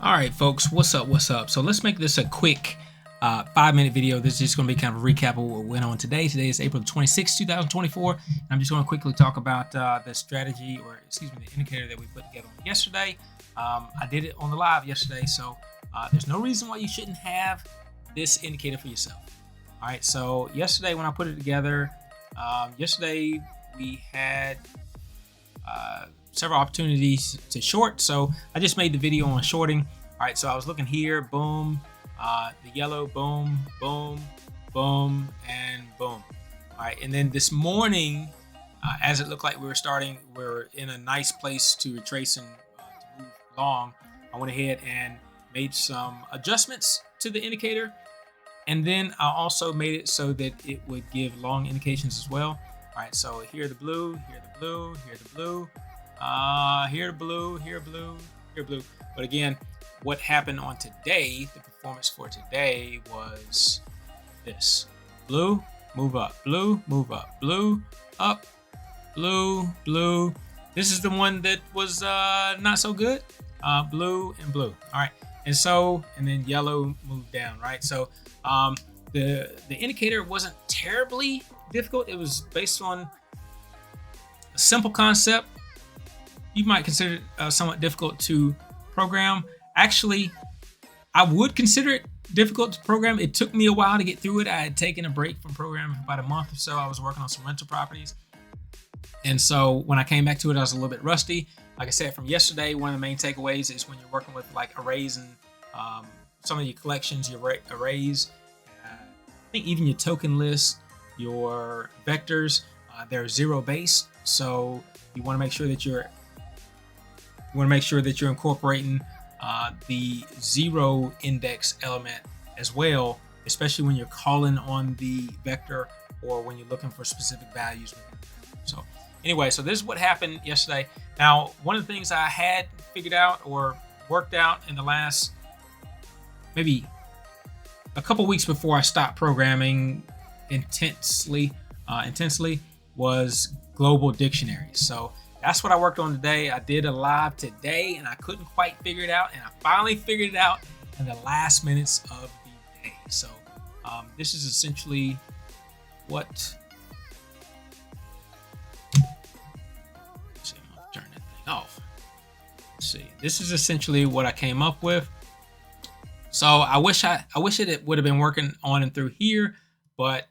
All right, folks, what's up? So let's make this a quick 5-minute video. This is just going to be kind of a recap of what went on today. Today is April 26, 2024. And I'm just going to quickly talk about the strategy, or excuse me, the indicator that we put together yesterday. I did it on the live yesterday, so there's no reason why you shouldn't have this indicator for yourself. All right, so yesterday when I put it together, yesterday we had several opportunities to short, so I just made the video on shorting. All right, so I was looking here, boom, the yellow, boom, boom, boom, and boom. All right, and then this morning, as it looked like we were in a nice place to retrace and to move long, I went ahead and made some adjustments to the indicator, and then I also made it so that it would give long indications as well. All right, so here the blue, here the blue, here the blue, here blue, here blue, here blue. But again, what happened on today, the performance for today was this: blue, move up, blue, move up, blue, up, blue, blue. This is the one that was not so good, blue and blue. All right, and then yellow moved down, right? So the indicator wasn't terribly difficult. It was based on a simple concept. You might consider it somewhat difficult to program. Actually, I would consider it difficult to program. It took me a while to get through it. I had taken a break from programming for about a month or so. I was working on some rental properties. And so when I came back to it, I was a little bit rusty. Like I said, from yesterday, one of the main takeaways is when you're working with like arrays and some of your collections, your arrays, I think even your token list, your vectors, they're zero based. So you want to make sure that you're incorporating the zero index element as well, especially when you're calling on the vector or when you're looking for specific values within it. So anyway, so this is what happened yesterday. Now, one of the things I had figured out or worked out in the last maybe a couple weeks before I stopped programming intensely was GlobalDictionary. So that's what I worked on today. I did a live today and I couldn't quite figure it out, and I finally figured it out in the last minutes of the day. So this is essentially what, let's see, I'm gonna turn that thing off. Let's see, this is essentially what I came up with. So I wish it would have been working on and through here, but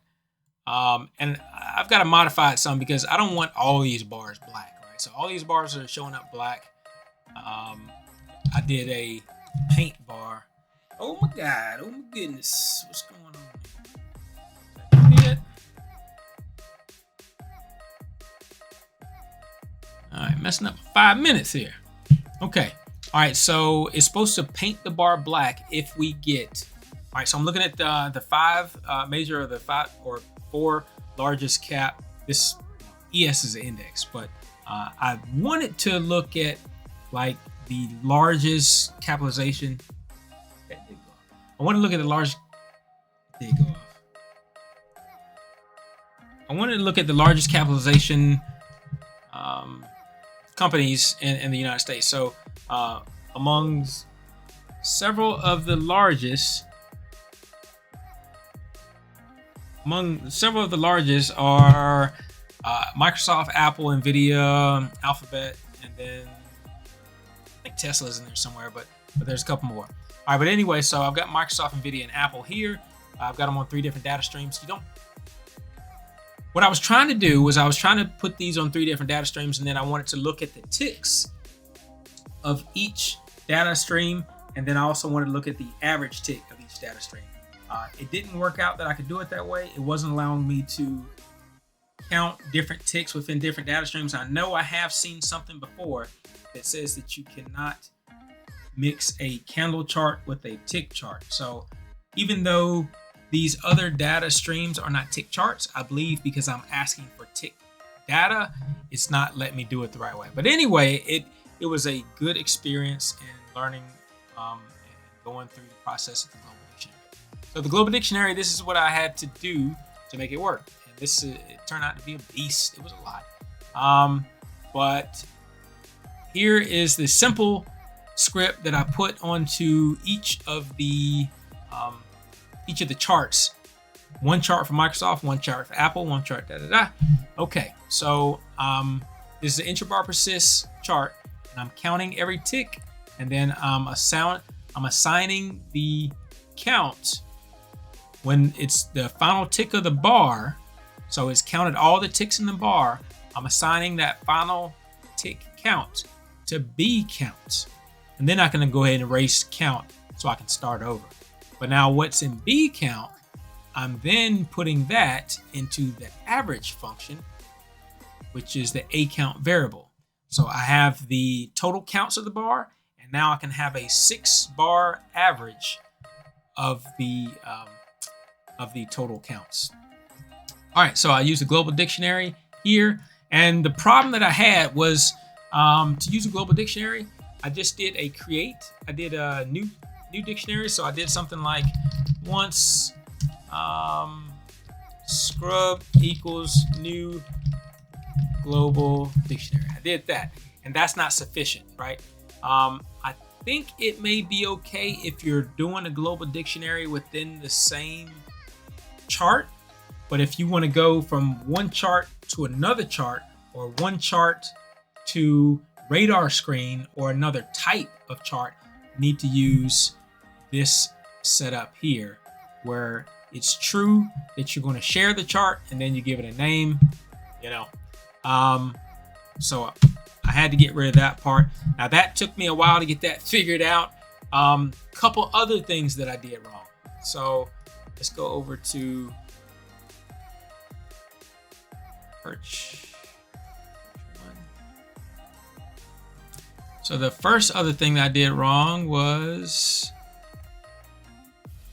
and I've got to modify it some because I don't want all these bars black. So all these bars are showing up black. I did a paint bar. Oh my God, oh my goodness, what's going on here? All right, messing up 5 minutes here. Okay, all right, so it's supposed to paint the bar black if we get, all right, so I'm looking at the five major, or the 5 or 4 largest cap. This ES is an index, but I wanted to look at like the largest capitalization. I want to look at the large. There you go. I wanted to look at the largest capitalization companies in the United States. So among several of the largest are Microsoft, Apple, Nvidia, Alphabet, and then I think Tesla's in there somewhere, but there's a couple more. All right, but anyway, so I've got Microsoft, Nvidia, and Apple here. I've got them on 3 different data streams. What I was trying to do was I was trying to put these on 3 different data streams, and then I wanted to look at the ticks of each data stream, and then I also wanted to look at the average tick of each data stream. It didn't work out that I could do it that way. It wasn't allowing me to count different ticks within different data streams. I know I have seen something before that says that you cannot mix a candle chart with a tick chart. So even though these other data streams are not tick charts, I believe because I'm asking for tick data, it's not letting me do it the right way. But anyway, it was a good experience in learning and going through the process of the Global Dictionary. So the Global Dictionary, this is what I had to do to make it work. And this it turned out to be a beast. It was a lot. But here is the simple script that I put onto each of the charts. One chart for Microsoft, one chart for Apple, one chart Okay, so this is the intrabar persist chart, and I'm counting every tick, and then I'm assigning the count when it's the final tick of the bar. So it's counted all the ticks in the bar. I'm assigning that final tick count to B count, and then I can go ahead and erase count so I can start over. But now what's in B count, I'm then putting that into the average function, which is the A count variable. So I have the total counts of the bar, and now I can have a 6-bar average of the total counts. All right, so I use the Global Dictionary here, and the problem that I had was to use a Global Dictionary, I just did a create. I did a new dictionary, so I did something like once scrub equals new Global Dictionary. I did that, and that's not sufficient, right? I think it may be okay if you're doing a Global Dictionary within the same chart, but if you want to go from one chart to another chart, or one chart to radar screen or another type of chart, you need to use this setup here, where it's true that you're going to share the chart and then you give it a name, so I had to get rid of that part. Now that took me a while to get that figured out. Couple other things that I did wrong. So let's go over to Perch. So the first other thing that I did wrong was,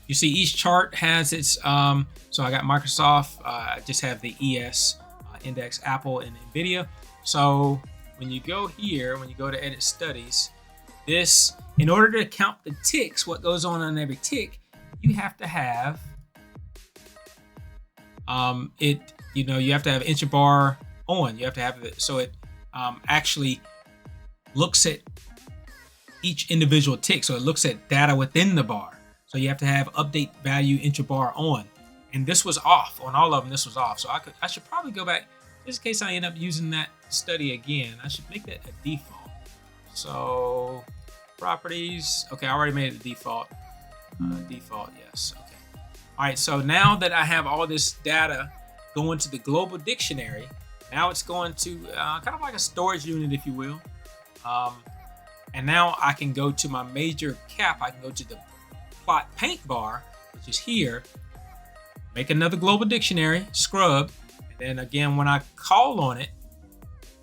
you see each chart has its, so I got Microsoft, I just have the ES index, Apple, and NVIDIA. So when you go here, when you go to edit studies, this, in order to count the ticks, what goes on every tick, you have to have, you have to have intrabar on. You have to have it, so it actually looks at each individual tick. So it looks at data within the bar. So you have to have update value intrabar on. And this was off on all of them. This was off. So I should probably go back, just in case I end up using that study again. I should make that a default. So properties. Okay, I already made it a default. Default, yes. Okay. All right. So now that I have all this data going to the Global Dictionary, now it's going to kind of like a storage unit, if you will. And now I can go to my major cap. I can go to the plot paint bar, which is here, make another Global Dictionary, scrub, and then again, when I call on it,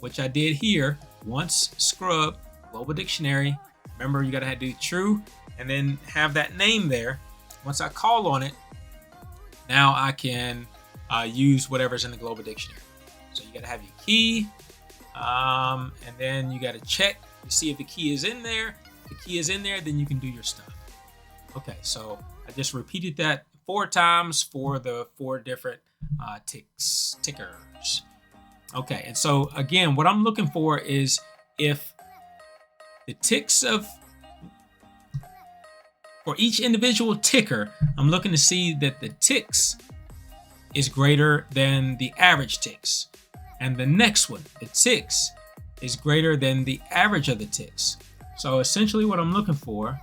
which I did here, once scrub, Global Dictionary, remember you gotta have to do true, and then have that name there. Once I call on it, now I can use whatever's in the Global Dictionary. So you gotta have your key, and then you gotta check to see if the key is in there. If the key is in there, then you can do your stuff. Okay, so I just repeated that 4 times for the 4 different tickers. Okay, and so again, what I'm looking for is if the ticks for each individual ticker, I'm looking to see that the ticks is greater than the average ticks. And the next one, the ticks, is greater than the average of the ticks. So essentially what I'm looking for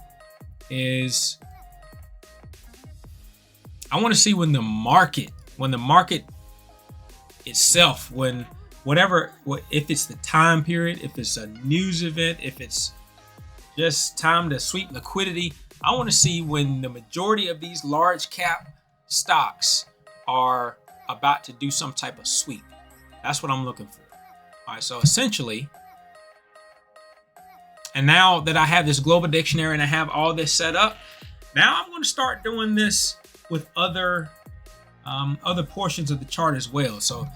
is, I want to see when the market itself, if it's the time period, if it's a news event, if it's just time to sweep liquidity, I want to see when the majority of these large cap stocks are about to do some type of sweep. That's what I'm looking for. All right, so essentially, and now that I have this global dictionary and I have all this set up, now I'm going to start doing this with other portions of the chart as well. So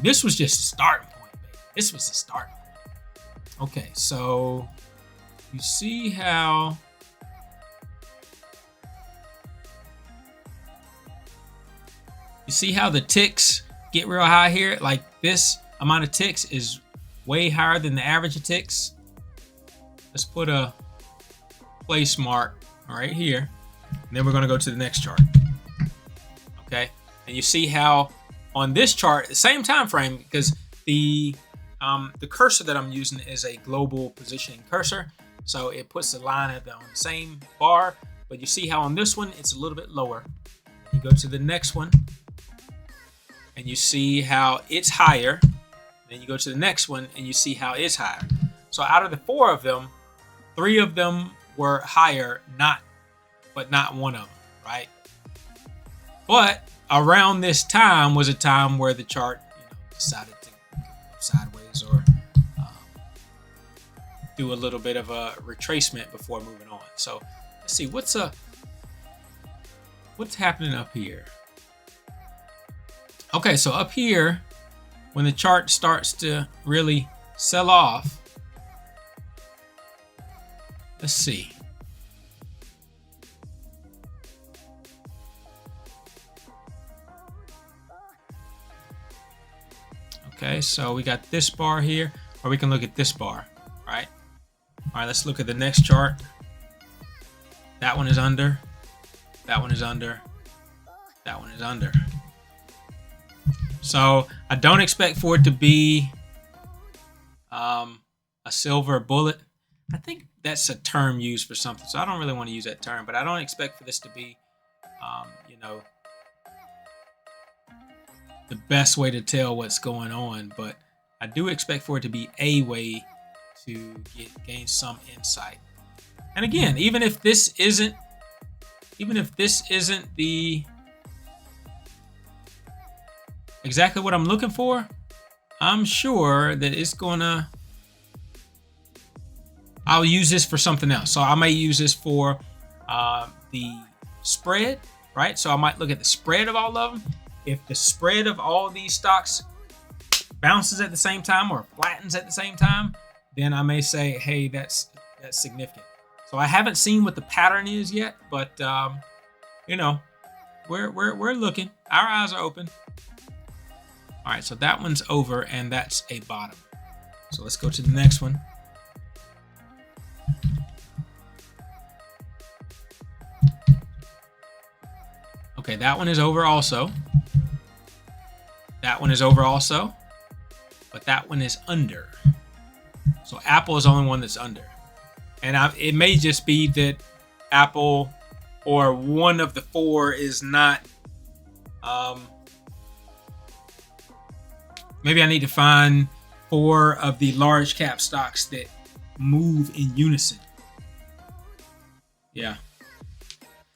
this was just a starting point, baby. This was a starting point. Okay, so you see how the ticks get real high here? Like this amount of ticks is way higher than the average of ticks. Let's put a place mark right here, and then we're going to go to the next chart. Okay, and you see how on this chart, the same time frame, because the cursor that I'm using is a global positioning cursor, so it puts the line on the same bar. But you see how on this one it's a little bit lower. You go to the next one, and you see how it's higher. Then you go to the next one, and you see how it's higher. So out of the 4 of them, 3 of them were higher, but not one of them, right? But around this time was a time where the chart, decided to go sideways or do a little bit of a retracement before moving on. So let's see what's happening up here. Okay, so up here, when the chart starts to really sell off, let's see. Okay, so we got this bar here, or we can look at this bar, right? All right, let's look at the next chart. That one is under. That one is under. That one is under. So I don't expect for it to be a silver bullet. I think that's a term used for something, so I don't really want to use that term, but I don't expect for this to be, the best way to tell what's going on, but I do expect for it to be a way to gain some insight. And again, even if this isn't the exactly what I'm looking for, I'm sure that it's gonna, I'll use this for something else. So I may use this for the spread, right? So I might look at the spread of all of them. If the spread of all of these stocks bounces at the same time or flattens at the same time, then I may say, hey, that's significant. So I haven't seen what the pattern is yet, but we're looking. Our eyes are open. All right, so that one's over, and that's a bottom. So let's go to the next one. Okay, that one is over also. That one is over also, but that one is under. So Apple is the only one that's under. And it may just be that Apple or one of the 4 is not, maybe I need to find 4 of the large cap stocks that move in unison. Yeah.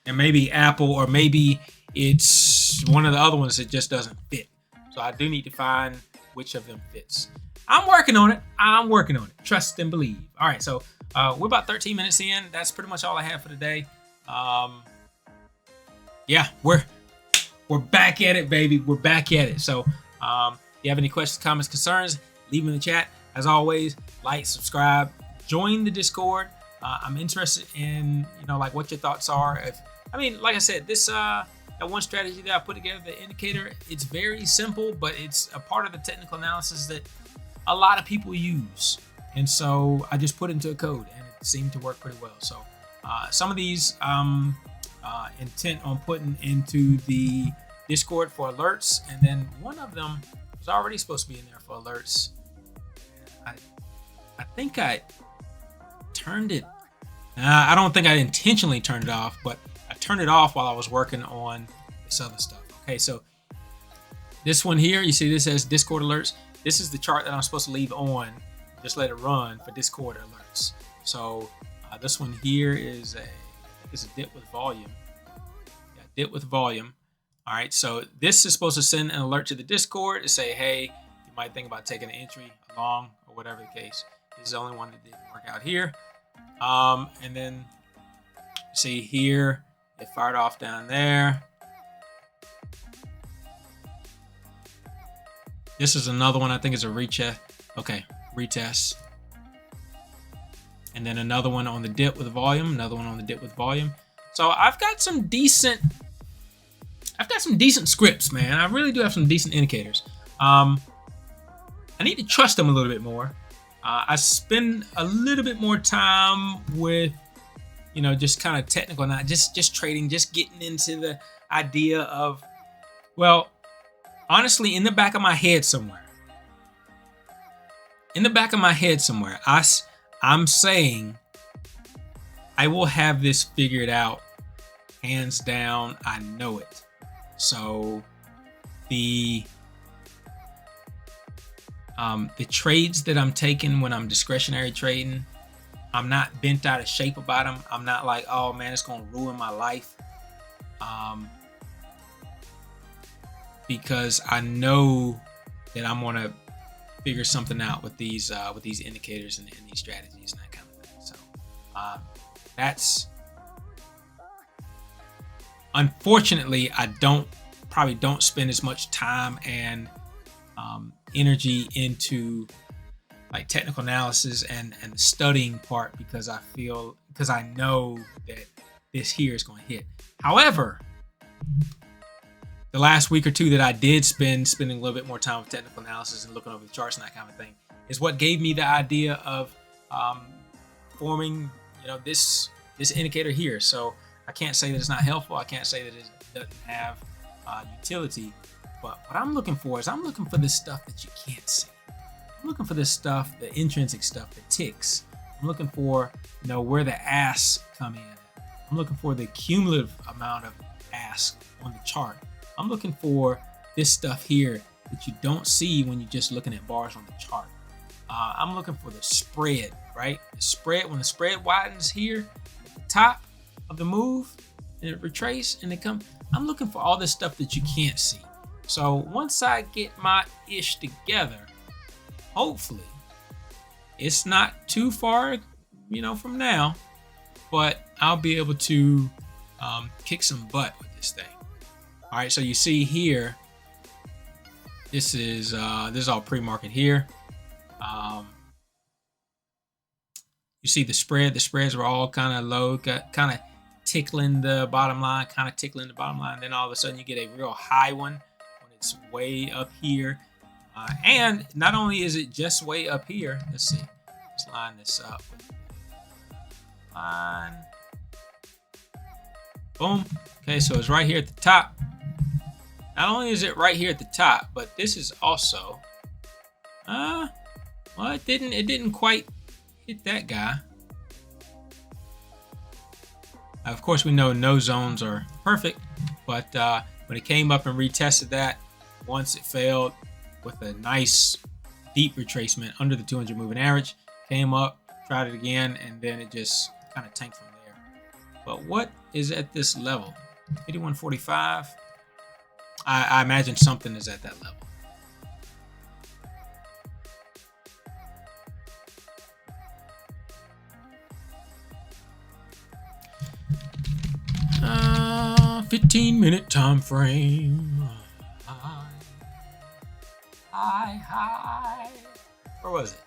And maybe Apple, or maybe it's one of the other ones that just doesn't fit. So I do need to find which of them fits. I'm working on it. Trust and believe. All right, so we're about 13 minutes in. That's pretty much all I have for today. Yeah, we're back at it, baby. We're back at it. So if you have any questions, comments, concerns, leave them in the chat. As always, like, subscribe, join the Discord. I'm interested in like what your thoughts are. Like I said, this that one strategy that I put together, the indicator, it's very simple, but it's a part of the technical analysis that a lot of people use. And so I just put it into a code, and it seemed to work pretty well. So some of these intent on putting into the Discord for alerts, and then one of them was already supposed to be in there for alerts. I think I turned it. I don't think I intentionally turned it off, but I turned it off while I was working on this other stuff. Okay, so this one here, you see this says Discord alerts. This is the chart that I'm supposed to leave on. Just let it run for Discord alerts. So this one here is a dip with volume. Yeah, dip with volume. All right, so this is supposed to send an alert to the Discord to say, hey, you you might think about taking an entry along or whatever the case. This is the only one that didn't work out here. And then see here, it fired off down there. This is another one. I think it's a retest. Okay, retest. And then another one on the dip with volume. Another one on the dip with volume. So I've got some decent scripts, man. I really do have some decent indicators. I need to trust them a little bit more. I spend a little bit more time with, you know, just kind of technical, not just trading, just getting into the idea of, well, honestly, in the back of my head somewhere, I'm saying I will have this figured out, hands down. I know it. So the trades that I'm taking when I'm discretionary trading, I'm not bent out of shape about them. I'm not like, oh man, it's gonna ruin my life, because I know that I'm gonna figure something out with these indicators and these strategies and that kind of thing. So that's, unfortunately, I probably don't spend as much time and energy into like technical analysis and the studying part, because I know that this here is going to hit. However, the last week or two that I did spending a little bit more time with technical analysis and looking over the charts and that kind of thing is what gave me the idea of forming, you know, this indicator here. So I can't say that it's not helpful. I can't say that it doesn't have utility. But what I'm looking for is, I'm looking for this stuff that you can't see. I'm looking for this stuff, the intrinsic stuff, the ticks. I'm looking for, you know, where the asks come in. I'm looking for the cumulative amount of asks on the chart. I'm looking for this stuff here that you don't see when you're just looking at bars on the chart. I'm looking for the spread, right? The spread, when the spread widens here at the top of the move and it retrace and it comes, I'm looking for all this stuff that you can't see. So once I get my ish together, hopefully it's not too far, you know, from now, but I'll be able to kick some butt with this thing. All right, so you see here, this is all pre-market here. You see the spread. The spreads were all kind of low, kind of tickling the bottom line, Then all of a sudden you get a real high one when it's way up here. And not only is it just way up here, let's see, let's line this up. Line. Boom. Okay, so it's right here at the top. Not only is it right here at the top, but this is also, well, it didn't quite hit that guy. Of course, we know no zones are perfect, but when it came up and retested that, once it failed with a nice deep retracement under the 200 moving average, came up, tried it again, and then it just kind of tanked from there. But what is at this level? 81.45. I imagine something is at that level. Uh, 15-minute time frame. Hi. Where was it?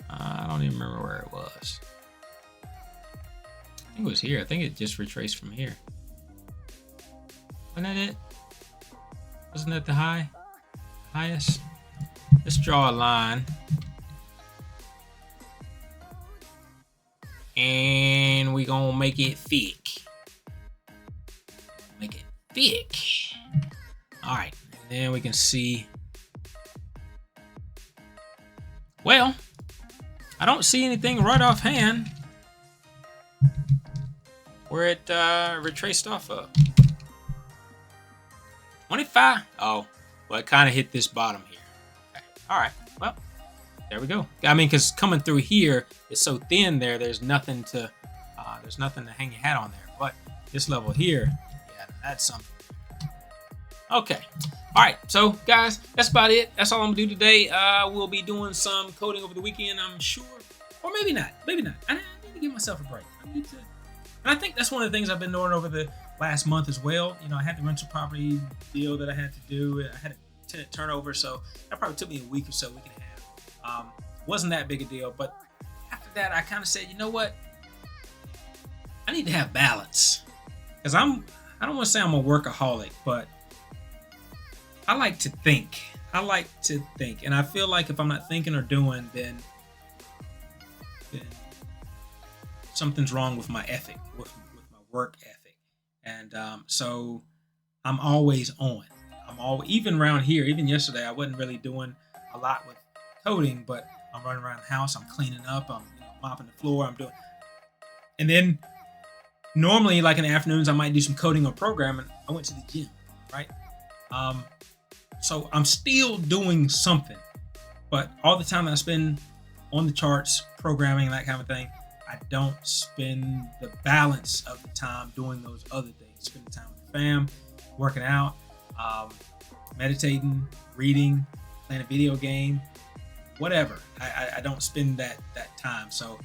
I don't even remember where it was. I think it was here. I think it just retraced from here. Wasn't that it? Wasn't that the highest? Let's draw a line. And we're gonna make it thick. All right, and then we can see. Well, I don't see anything right offhand where it retraced off of. 25. Oh, well, it kind of hit this bottom here. Okay. All right. Well, there we go. I mean, because coming through here, it's so thin there. There's nothing to hang your hat on there. But this level here, yeah, that's something. Okay. All right. So, guys, that's about it. That's all I'm gonna do today. We'll be doing some coding over the weekend, I'm sure, or maybe not. Maybe not. I need to give myself a break. And I think that's one of the things I've been doing over the last month as well. You know, I had the rental property deal that I had to do. I had a tenant turnover, so that probably took me a week or so, week and a half. Wasn't that big a deal, but after that, I kind of said, you know what? I need to have balance, because I don't want to say I'm a workaholic, but I like to think. And I feel like if I'm not thinking or doing, then something's wrong with my ethic, with my work ethic. And so I'm always on. Even around here, even yesterday, I wasn't really doing a lot with coding, but I'm running around the house, I'm cleaning up, I'm mopping the floor, I'm doing. And then normally, like in the afternoons, I might do some coding or programming. I went to the gym, right? So I'm still doing something, but all the time that I spend on the charts, programming, and that kind of thing, I don't spend the balance of the time doing those other things. Spend the time with the fam, working out, meditating, reading, playing a video game, whatever. I don't spend that time. So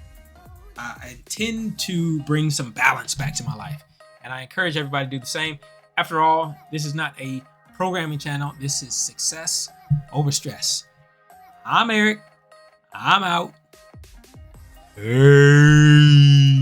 I intend to bring some balance back to my life, and I encourage everybody to do the same. After all, this is not a programming channel. This is success over stress. I'm Eric. I'm out. Hey.